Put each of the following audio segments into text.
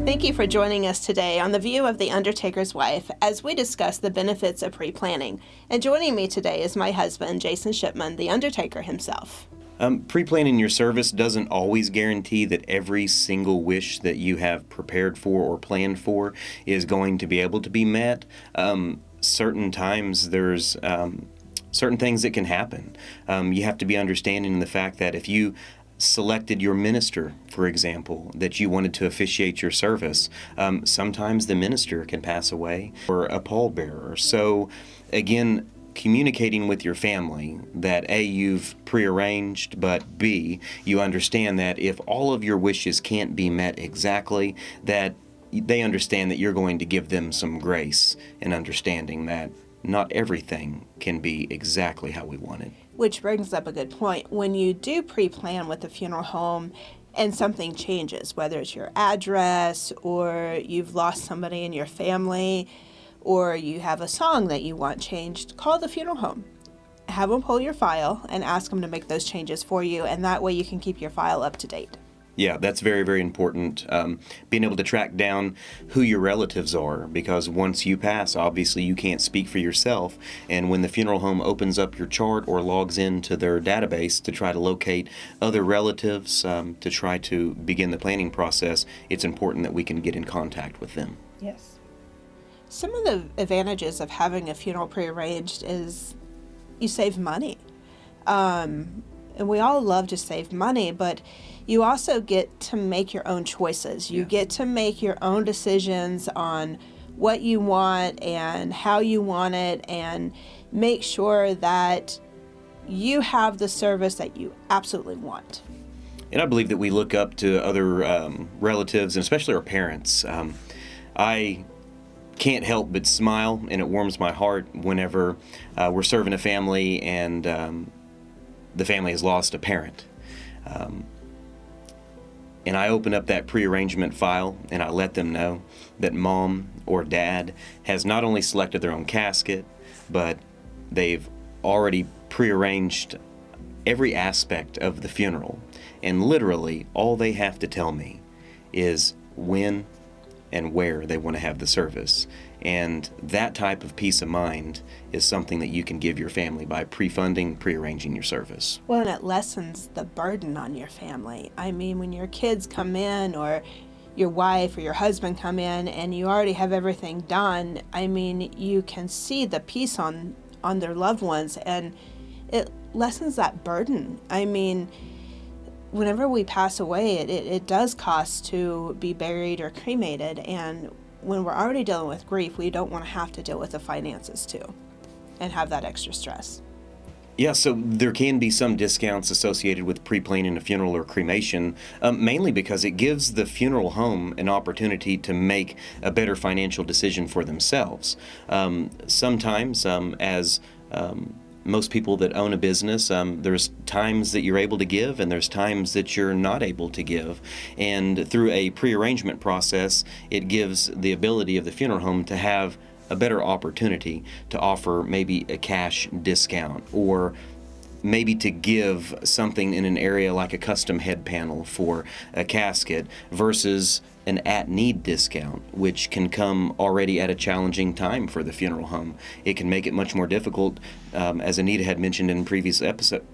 Thank you for joining us today on The View of the Undertaker's Wife as we discuss the benefits of pre-planning. And joining me today is my husband, Jason Shipman, the Undertaker himself. Pre-planning your service doesn't always guarantee that every single wish that you have prepared for or planned for is going to be able to be met. Certain times there's certain things that can happen. You have to be understanding in the fact that if you selected your minister, for example, that you wanted to officiate your service, sometimes the minister can pass away or a pallbearer. So again, communicating with your family that A, you've prearranged, but B, you understand that if all of your wishes can't be met exactly, that they understand that you're going to give them some grace and understanding that not everything can be exactly how we want it. Which brings up a good point. When you do pre-plan with the funeral home and something changes, whether it's your address or you've lost somebody in your family, or you have a song that you want changed, call the funeral home. Have them pull your file and ask them to make those changes for you, and that way you can keep your file up to date. Yeah, that's very, very important. Being able to track down who your relatives are, because once you pass, obviously you can't speak for yourself. And when the funeral home opens up your chart or logs into their database to try to locate other relatives, to try to begin the planning process, it's important that we can get in contact with them. Yes. Some of the advantages of having a funeral prearranged is you save money. And we all love to save money, but you also get to make your own choices. You get to make your own decisions on what you want and how you want it, and make sure that you have the service that you absolutely want. And I believe that we look up to other relatives, and especially our parents. I can't help but smile, and it warms my heart whenever we're serving a family and the family has lost a parent. And I open up that prearrangement file and I let them know that mom or dad has not only selected their own casket, but they've already prearranged every aspect of the funeral. And literally all they have to tell me is when and where they want to have the service. And that type of peace of mind is something that you can give your family by pre-funding, prearranging your service. Well, and it lessens the burden on your family. I mean, when your kids come in or your wife or your husband come in and you already have everything done, I mean, you can see the peace on their loved ones, and it lessens that burden. I mean, whenever we pass away, it does cost to be buried or cremated, and when we're already dealing with grief, we don't want to have to deal with the finances too and have that extra stress. Yeah, so there can be some discounts associated with pre-planning a funeral or cremation, mainly because it gives the funeral home an opportunity to make a better financial decision for themselves. Sometimes, as most people that own a business, there's times that you're able to give and there's times that you're not able to give. And through a pre-arrangement process, it gives the ability of the funeral home to have a better opportunity to offer maybe a cash discount, or maybe to give something in an area like a custom head panel for a casket versus an at-need discount, which can come already at a challenging time for the funeral home. It can make it much more difficult, as Anita had mentioned in previous episodes,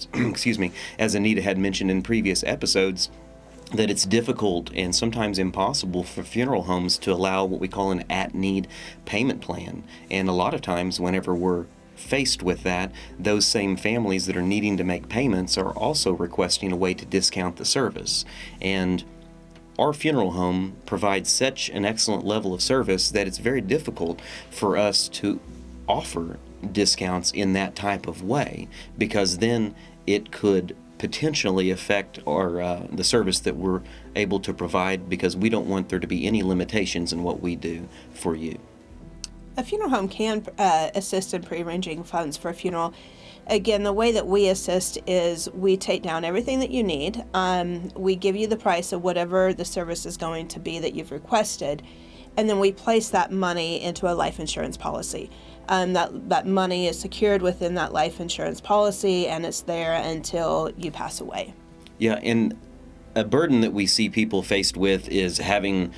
that it's difficult and sometimes impossible for funeral homes to allow what we call an at-need payment plan. And a lot of times whenever we're faced with that, those same families that are needing to make payments are also requesting a way to discount the service. And our funeral home provides such an excellent level of service that it's very difficult for us to offer discounts in that type of way, because then it could potentially affect our the service that we're able to provide, because we don't want there to be any limitations in what we do for you. A funeral home can assist in prearranging funds for a funeral. Again, the way that we assist is we take down everything that you need. We give you the price of whatever the service is going to be that you've requested, and then we place that money into a life insurance policy. That money is secured within that life insurance policy, and it's there until you pass away. Yeah, and a burden that we see people faced with is having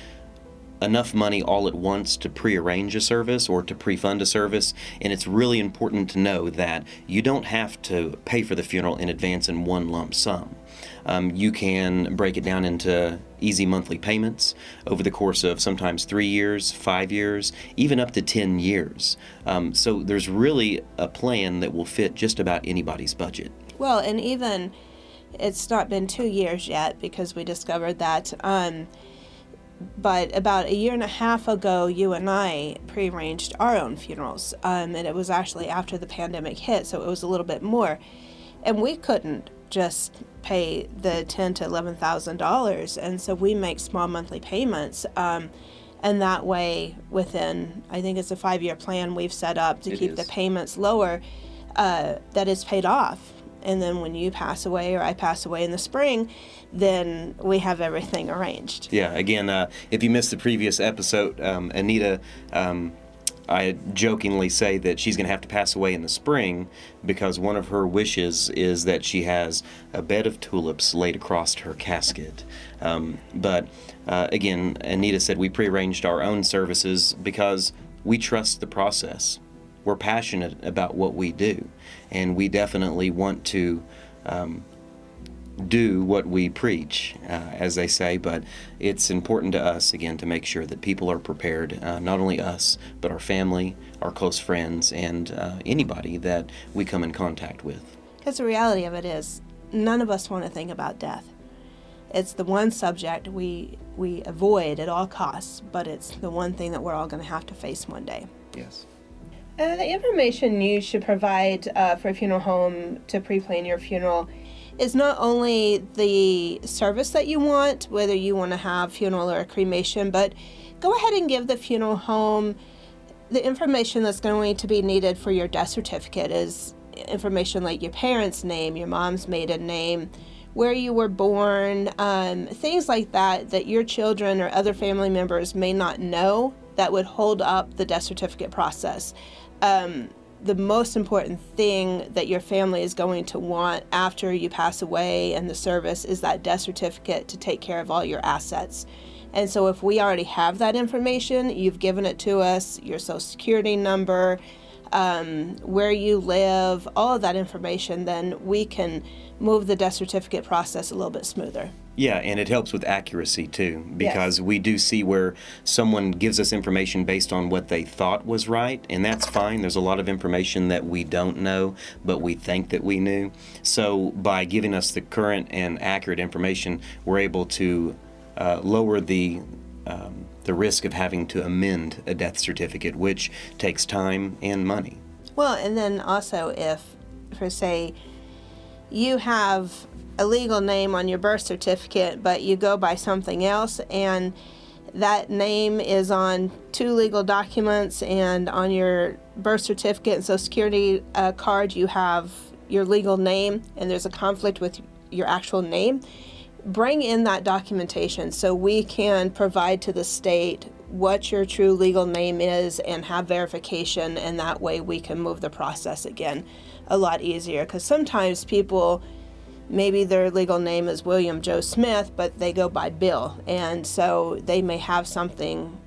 enough money all at once to prearrange a service or to pre-fund a service, and it's really important to know that you don't have to pay for the funeral in advance in one lump sum. You can break it down into easy monthly payments over the course of sometimes 3 years, 5 years, even up to 10 years. So there's really a plan that will fit just about anybody's budget. Well, and even it's not been 2 years yet because we discovered that. But about a year and a half ago, you and I prearranged our own funerals, and it was actually after the pandemic hit, so it was a little bit more. And we couldn't just pay the $10,000 to $11,000, and so we make small monthly payments. And that way, within, I think it's a 5-year plan we've set up to keep the payments lower, that is paid off. And then when you pass away or I pass away in the spring, then we have everything arranged. Yeah, again, if you missed the previous episode, Anita, I jokingly say that she's going to have to pass away in the spring because one of her wishes is that she has a bed of tulips laid across her casket. But again, Anita said we prearranged our own services because we trust the process. We're passionate about what we do, and we definitely want to do what we preach, as they say, but it's important to us, again, to make sure that people are prepared, not only us, but our family, our close friends, and anybody that we come in contact with. Because the reality of it is, none of us want to think about death. It's the one subject we avoid at all costs, but it's the one thing that we're all going to have to face one day. Yes. The information you should provide for a funeral home to pre-plan your funeral is not only the service that you want, whether you want to have funeral or a cremation, but go ahead and give the funeral home the information that's going to be needed for your death certificate is information like your parents' name, your mom's maiden name, where you were born, things like that your children or other family members may not know that would hold up the death certificate process. The most important thing that your family is going to want after you pass away and the service is that death certificate to take care of all your assets. And so if we already have that information, you've given it to us, your social security number, where you live, all of that information, then we can move the death certificate process a little bit smoother. Yeah, and it helps with accuracy too, because we do see where someone gives us information based on what they thought was right, and that's fine. There's a lot of information that we don't know, but we think that we knew. So by giving us the current and accurate information, we're able to lower the risk of having to amend a death certificate, which takes time and money. Well, and then also if, for say, you have a legal name on your birth certificate, but you go by something else, and that name is on 2 legal documents, and on your birth certificate and social security card you have your legal name, and there's a conflict with your actual name, bring in that documentation so we can provide to the state what your true legal name is and have verification, and that way we can move the process again a lot easier. Because sometimes people, maybe their legal name is William Joe Smith, but they go by Bill, and so they may have something,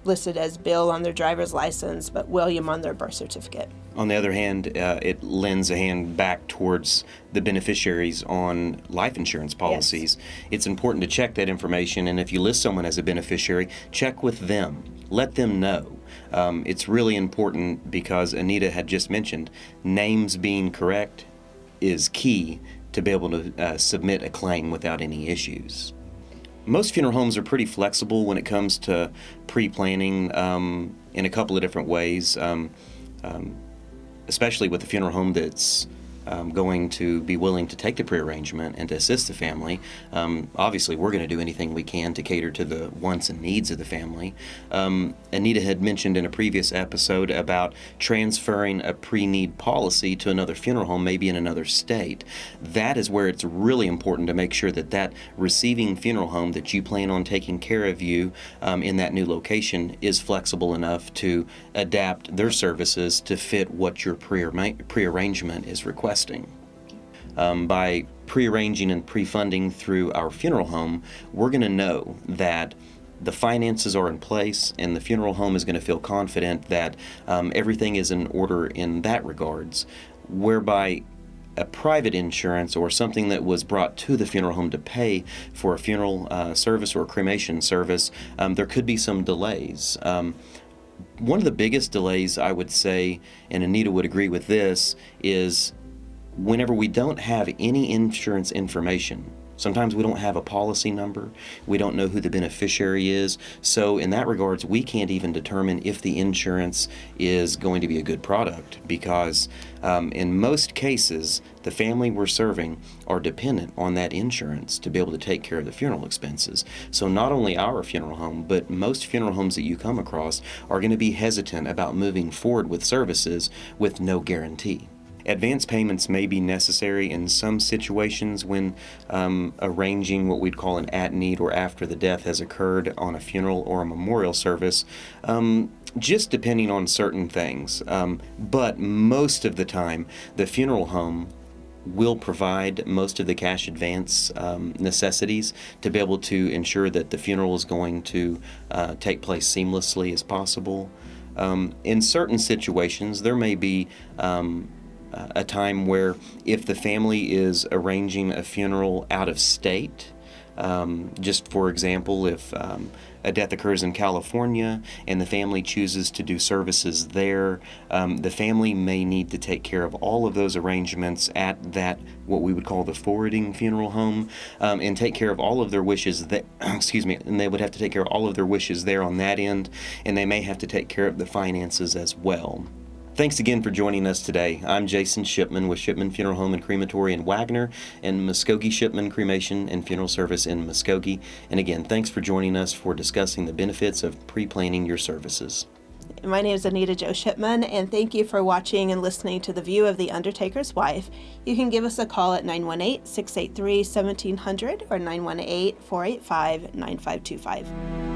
listed as Bill on their driver's license, but William on their birth certificate. On the other hand, it lends a hand back towards the beneficiaries on life insurance policies. Yes. It's important to check that information, and if you list someone as a beneficiary, check with them. Let them know. It's really important because Anita had just mentioned names being correct is key to be able to submit a claim without any issues. Most funeral homes are pretty flexible when it comes to pre-planning in a couple of different ways, especially with a funeral home that's going to be willing to take the prearrangement and to assist the family. Obviously, we're going to do anything we can to cater to the wants and needs of the family. Anita had mentioned in a previous episode about transferring a pre-need policy to another funeral home, maybe in another state. That is where it's really important to make sure that that receiving funeral home that you plan on taking care of you in that new location is flexible enough to adapt their services to fit what your prearrangement is requesting. By prearranging and pre-funding through our funeral home, we're going to know that the finances are in place, and the funeral home is going to feel confident that everything is in order in that regards, whereby a private insurance or something that was brought to the funeral home to pay for a funeral service or a cremation service, there could be some delays. One of the biggest delays, I would say, and Anita would agree with this, is whenever we don't have any insurance information. Sometimes we don't have a policy number. We don't know who the beneficiary is. So in that regards, we can't even determine if the insurance is going to be a good product, because in most cases, the family we're serving are dependent on that insurance to be able to take care of the funeral expenses. So not only our funeral home, but most funeral homes that you come across are going to be hesitant about moving forward with services with no guarantee. Advance payments may be necessary in some situations when arranging what we'd call an at-need or after the death has occurred on a funeral or a memorial service, just depending on certain things. But most of the time, the funeral home will provide most of the cash advance necessities to be able to ensure that the funeral is going to take place seamlessly as possible. In certain situations, there may be a time where if the family is arranging a funeral out of state, just for example, if a death occurs in California and the family chooses to do services there, the family may need to take care of all of those arrangements at that, what we would call the forwarding funeral home, and take care of all of their wishes that, and they would have to take care of all of their wishes there on that end, and they may have to take care of the finances as well. Thanks again for joining us today. I'm Jason Shipman with Shipman Funeral Home and Crematory in Wagner and Muskogee Shipman Cremation and Funeral Service in Muskogee. And again, thanks for joining us for discussing the benefits of pre-planning your services. My name is Anita Jo Shipman, and thank you for watching and listening to The View of the Undertaker's Wife. You can give us a call at 918-683-1700 or 918-485-9525.